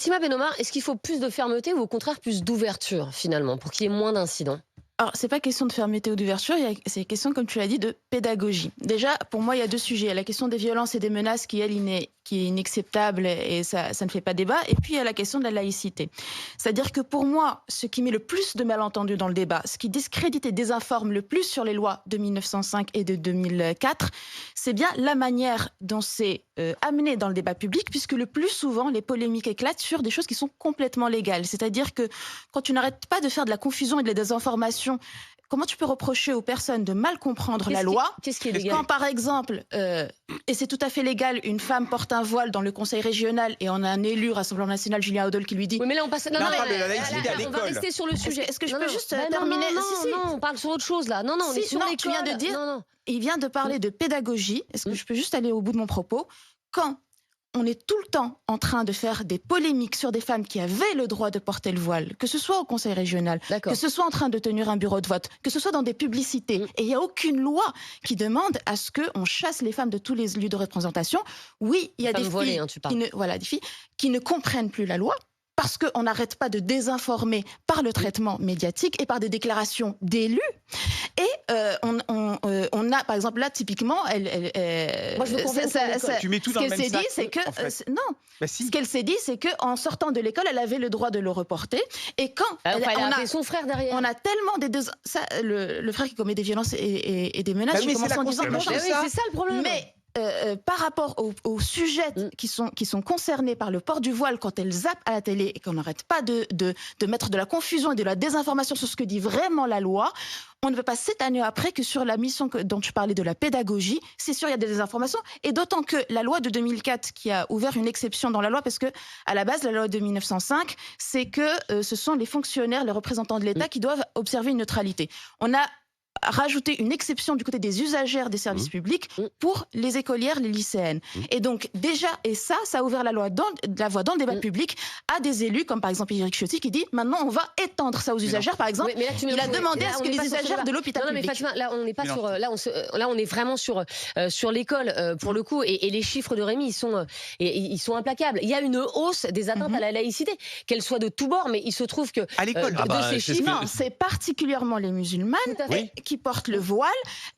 Sima Benomar, est-ce qu'il faut plus de fermeté ou au contraire plus d'ouverture finalement pour qu'il y ait moins d'incidents? Alors, c'est pas question de fermeté ou d'ouverture, c'est question, comme tu l'as dit, de pédagogie. Déjà, pour moi, il y a deux sujets. Il y a la question des violences et des menaces qui est inacceptable et ça ne fait pas débat. Et puis, il y a la question de la laïcité. C'est-à-dire que pour moi, ce qui met le plus de malentendus dans le débat, ce qui discrédite et désinforme le plus sur les lois de 1905 et de 2004, c'est bien la manière dont c'est amené dans le débat public, puisque le plus souvent, les polémiques éclatent sur des choses qui sont complètement légales. C'est-à-dire que quand tu n'arrêtes pas de faire de la confusion et de la désinformation, comment tu peux reprocher aux personnes de mal comprendre la loi Qu'est-ce qui est légal? quand, par exemple, et c'est tout à fait légal, une femme porte un voile dans le conseil régional et on a un élu Rassemblement National, Julien Audol, qui lui dit... Oui, mais là, on passe... on parle de la laïcité à on va l'école. rester sur le sujet. Est-ce que je Non, peux non. juste Bah non, terminer? Non, Si, si. non, on parle sur autre chose, là. Non, non, on est sur l'école. Tu viens de dire... Non, non. Il vient de parler de pédagogie. Est-ce que je peux juste aller au bout de mon propos? Quand on est tout le temps en train de faire des polémiques sur des femmes qui avaient le droit de porter le voile, que ce soit au conseil régional, que ce soit en train de tenir un bureau de vote, que ce soit dans des publicités, et il n'y a aucune loi qui demande à ce qu'on chasse les femmes de tous les lieux de représentation. Oui, il y a des filles, des filles qui ne comprennent plus la loi, parce qu'on n'arrête pas de désinformer par le traitement médiatique et par des déclarations d'élus. Et on a, par exemple, là, typiquement, Moi, je veux qu'on vienne sur l'école. Tu mets tout dans le même sac, en fait. Non. Bah si. Ce qu'elle s'est dit, c'est qu'en sortant de l'école, elle avait le droit de le reporter. Et quand Elle a appelé son frère derrière. on a tellement le frère qui commet des violences et des menaces, mais je commence en disant c'est bonjour. C'est ça le problème. Mais par rapport aux sujets qui sont concernés par le port du voile quand elles zappent à la télé et qu'on n'arrête pas de mettre de la confusion et de la désinformation sur ce que dit vraiment la loi, on ne veut pas cette année après que sur la mission dont tu parlais de la pédagogie, c'est sûr, il y a des désinformations. Et d'autant que la loi de 2004 qui a ouvert une exception dans la loi, parce que à la base, la loi de 1905, c'est que ce sont les fonctionnaires, les représentants de l'État qui doivent observer une neutralité. On a rajouter une exception du côté des usagères des services publics pour les écolières, les lycéennes. Et donc, déjà, et ça a ouvert la voie dans le débat public à des élus, comme par exemple Éric Ciotti, qui dit maintenant on va étendre ça aux usagères. Par exemple, il a demandé à ce que les usagères de l'hôpital public... Non, mais Fatima, là, on n'est pas sur... Là, on est vraiment sur l'école, pour le coup, et les chiffres de Rémi, ils sont implacables. Il y a une hausse des atteintes à la laïcité, qu'elles soient de tous bords, mais il se trouve que... À l'école. ces chiffres... Non, c'est particulièrement les musulmanes qui portent le voile,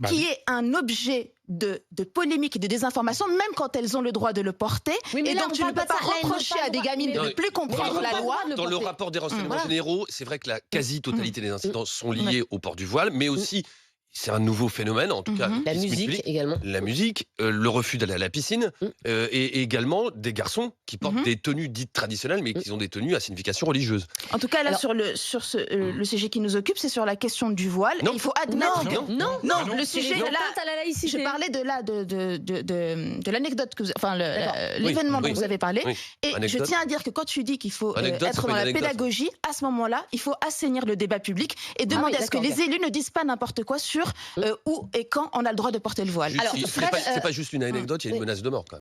qui est un objet de polémique et de désinformation, même quand elles ont le droit de le porter. Oui, mais et là, donc tu ne peux pas reprocher à des gamines de ne plus comprendre la loi. Dans le rapport des renseignements généraux, c'est vrai que la quasi-totalité des incidents sont liés au port du voile, mais aussi, c'est un nouveau phénomène, en tout cas. La musique également. La musique, le refus d'aller à la piscine, et également des garçons qui portent des tenues dites traditionnelles, mais qui ont des tenues à signification religieuse. En tout cas, là, le sujet qui nous occupe, c'est sur la question du voile. Non. Et il faut admettre Non, le sujet, là, à la laïcité. je parlais de l'anecdote, l'événement dont vous avez parlé. Oui. Et Anecdote. je tiens à dire que quand tu dis qu'il faut Anecdote, être c'est pas dans une la anecdote. pédagogie, à ce moment-là, il faut assainir le débat public et demander à ce que les élus ne disent pas n'importe quoi sur où et quand on a le droit de porter le voile. C'est pas juste une anecdote, il y a une menace de mort, quand même.